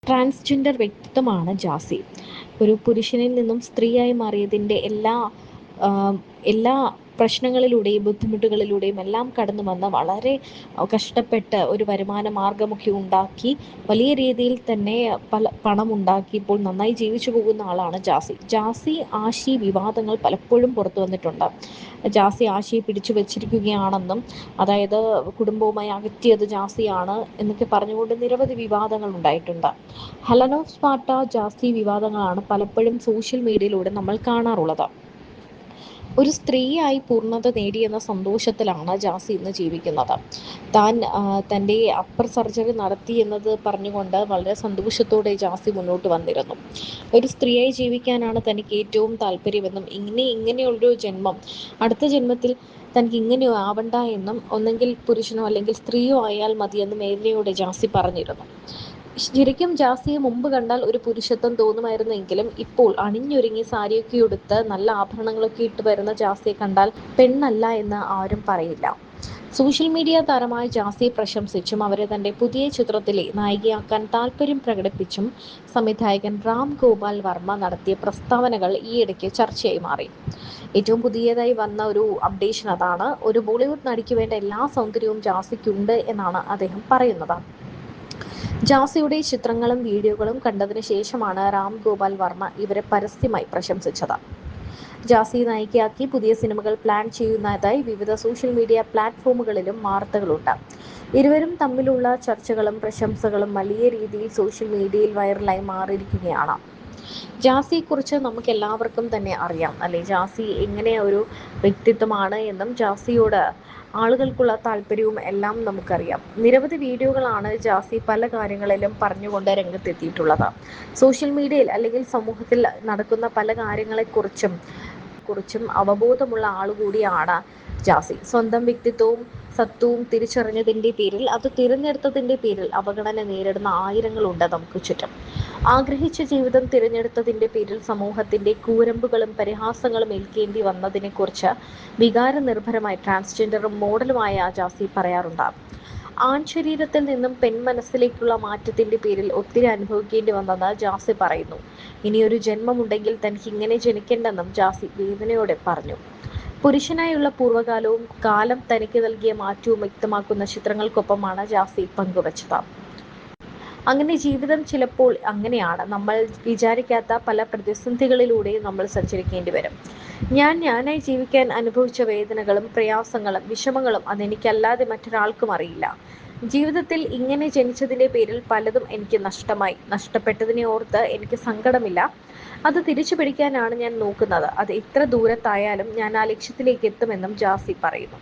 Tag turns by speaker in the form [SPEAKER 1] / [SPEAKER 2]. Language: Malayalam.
[SPEAKER 1] ട്രാൻസ്ജെൻഡർ വ്യക്തിത്വമാണ് ജാസി. ഒരു പുരുഷനിൽ നിന്നും സ്ത്രീയായി മാറിയതിൻ്റെ ആം, എല്ലാ പ്രശ്നങ്ങളിലൂടെയും ബുദ്ധിമുട്ടുകളിലൂടെയും എല്ലാം കടന്നു വന്ന് വളരെ കഷ്ടപ്പെട്ട് ഒരു വരുമാന മാർഗമൊക്കെ ഉണ്ടാക്കി വലിയ രീതിയിൽ തന്നെ പണമുണ്ടാക്കി ഇപ്പോൾ നന്നായി ജീവിച്ചു പോകുന്ന ആളാണ് ജാസി. ആശി വിവാദങ്ങൾ പലപ്പോഴും പുറത്തു വന്നിട്ടുണ്ട്. ജാസി ആശിയെ പിടിച്ചു വച്ചിരിക്കുകയാണെന്നും, അതായത് കുടുംബവുമായി അകറ്റിയത് ജാസിയാണ് എന്നൊക്കെ പറഞ്ഞുകൊണ്ട് നിരവധി വിവാദങ്ങൾ ഉണ്ടായിട്ടുണ്ട്. ഹെലൻ ഓഫ് സ്പാർട്ട, ജാസി വിവാദങ്ങളാണ് പലപ്പോഴും സോഷ്യൽ മീഡിയയിലൂടെ നമ്മൾ കാണാറുള്ളത്. ഒരു സ്ത്രീയായി പൂർണ്ണത നേടിയെന്ന സന്തോഷത്തിലാണ് ജാസി ഇന്ന് ജീവിക്കുന്നത്. താൻ തൻ്റെ അപ്പർ സർജറി നടത്തി എന്നത് പറഞ്ഞുകൊണ്ട് വളരെ സന്തോഷത്തോടെ ജാസി മുന്നോട്ട് വന്നിരുന്നു. ഒരു സ്ത്രീയായി ജീവിക്കാനാണ് തനിക്ക് ഏറ്റവും താല്പര്യമെന്നും, ഇങ്ങനെയുള്ളൊരു ജന്മം അടുത്ത ജന്മത്തിൽ തനിക്ക് ഇങ്ങനെ ആവണ്ട എന്നും, ഒന്നെങ്കിൽ പുരുഷനോ അല്ലെങ്കിൽ സ്ത്രീയോ ആയാൽ മതിയെന്നും വേദനയോടെ ജാസി പറഞ്ഞിരുന്നു. ശരിക്കും ജാസിയെ മുമ്പ് കണ്ടാൽ ഒരു പുരുഷത്വം തോന്നുമായിരുന്നെങ്കിലും ഇപ്പോൾ അണിഞ്ഞൊരുങ്ങി സാരിയൊക്കെ ഉടുത്ത് നല്ല ആഭരണങ്ങളൊക്കെ ഇട്ട് വരുന്ന ജാസിയെ കണ്ടാൽ പെണ്ണല്ല എന്ന് ആരും പറയില്ല. സോഷ്യൽ മീഡിയ താരമായ ജാസിയെ പ്രശംസിച്ചും അവരെ തന്റെ പുതിയ ചിത്രത്തിലെ നായികയാക്കാൻ താല്പര്യം പ്രകടിപ്പിച്ചും സംവിധായകൻ രാം ഗോപാൽ വർമ്മ നടത്തിയ പ്രസ്താവനകൾ ഈയിടയ്ക്ക് ചർച്ചയായി മാറി. ഏറ്റവും പുതിയതായി വന്ന ഒരു അപ്ഡേഷൻ അതാണ്. ഒരു ബോളിവുഡ് നടിക്ക് വേണ്ട എല്ലാ സൗന്ദര്യവും ജാസിക്കുണ്ട് എന്നാണ് അദ്ദേഹം പറയുന്നത്. ജാസിയുടെ ചിത്രങ്ങളും വീഡിയോകളും കണ്ടതിന് ശേഷമാണ് രാം ഗോപാൽ വർമ്മ ഇവരെ പരസ്യമായി പ്രശംസിച്ചത്. ജാസി നായികയാക്കി പുതിയ സിനിമകൾ പ്ലാൻ ചെയ്യുന്നതായി വിവിധ സോഷ്യൽ മീഡിയ പ്ലാറ്റ്ഫോമുകളിലും വാർത്തകളുണ്ട്. ഇരുവരും തമ്മിലുള്ള ചർച്ചകളും പ്രശംസകളും വലിയ രീതിയിൽ സോഷ്യൽ മീഡിയയിൽ വൈറലായി മാറിയിരിക്കുകയാണ്. ജാസിയെക്കുറിച്ച് നമുക്ക് എല്ലാവർക്കും തന്നെ അറിയാം അല്ലെ? ജാസി എങ്ങനെ ഒരു വ്യക്തിത്വമാണ് എന്നും ജാസിയോട് ആളുകൾക്കുള്ള താല്പര്യവും എല്ലാം നമുക്കറിയാം. നിരവധി വീഡിയോകളാണ് ജാസി പല കാര്യങ്ങളിലും പറഞ്ഞുകൊണ്ട് രംഗത്തെത്തിയിട്ടുള്ളത്. സോഷ്യൽ മീഡിയയിൽ അല്ലെങ്കിൽ സമൂഹത്തിൽ നടക്കുന്ന പല കാര്യങ്ങളെക്കുറിച്ചും അവബോധമുള്ള ആളുകൂടിയാണ് ജാസി. സ്വന്തം വ്യക്തിത്വവും സത്വവും തിരിച്ചറിഞ്ഞതിൻ്റെ പേരിൽ, അത് തിരഞ്ഞെടുത്തതിൻ്റെ പേരിൽ അവഗണന നേരിടുന്ന ആയിരങ്ങളുണ്ട് നമുക്ക് ചുറ്റും. ആഗ്രഹിച്ച ജീവിതം തിരഞ്ഞെടുത്തതിൻ്റെ പേരിൽ സമൂഹത്തിൻ്റെ കൂരമ്പുകളും പരിഹാസങ്ങളും ഏൽക്കേണ്ടി വന്നതിനെക്കുറിച്ച് വികാരനിർഭരമായി ട്രാൻസ്ജെൻഡറും മോഡലുമായ ജാസി പറയാറുണ്ട്. ആൺശരീരത്തിൽ നിന്നും പെൺമനസ്സിലേക്കുള്ള മാറ്റത്തിന്റെ പേരിൽ ഒത്തിരി അനുഭവിക്കേണ്ടി വന്നെന്ന് ജാസി പറയുന്നു. ഇനിയൊരു ജന്മമുണ്ടെങ്കിൽ തനിക്ക് ഇങ്ങനെ ജനിക്കേണ്ടെന്നും ജാസി വേദനയോടെ പറഞ്ഞു. പുരുഷനായുള്ള പൂർവ്വകാലവും കാലം തനിക്ക് നൽകിയ മാറ്റവും വ്യക്തമാക്കുന്ന ചിത്രങ്ങൾക്കൊപ്പമാണ് ജാസി പങ്കുവച്ചത്. അങ്ങനെ ജീവിതം ചിലപ്പോൾ അങ്ങനെയാണ്. നമ്മൾ വിചാരിക്കാത്ത പല പ്രതിസന്ധികളിലൂടെയും നമ്മൾ സഞ്ചരിക്കേണ്ടി വരും. ഞാനായി ജീവിക്കാൻ അനുഭവിച്ച വേദനകളും പ്രയാസങ്ങളും വിഷമങ്ങളും അതെനിക്കല്ലാതെ മറ്റൊരാൾക്കും അറിയില്ല. ജീവിതത്തിൽ ഇങ്ങനെ ജനിച്ചതിൻ്റെ പേരിൽ പലതും എനിക്ക് നഷ്ടപ്പെട്ടതിനെ ഓർത്ത് എനിക്ക് സങ്കടമില്ല. അത് തിരിച്ചു പിടിക്കാനാണ് ഞാൻ നോക്കുന്നത്. അത് എത്ര ദൂരത്തായാലും ഞാൻ ആ ലക്ഷ്യത്തിലേക്ക് എത്തുമെന്നും ജാസി പറയുന്നു.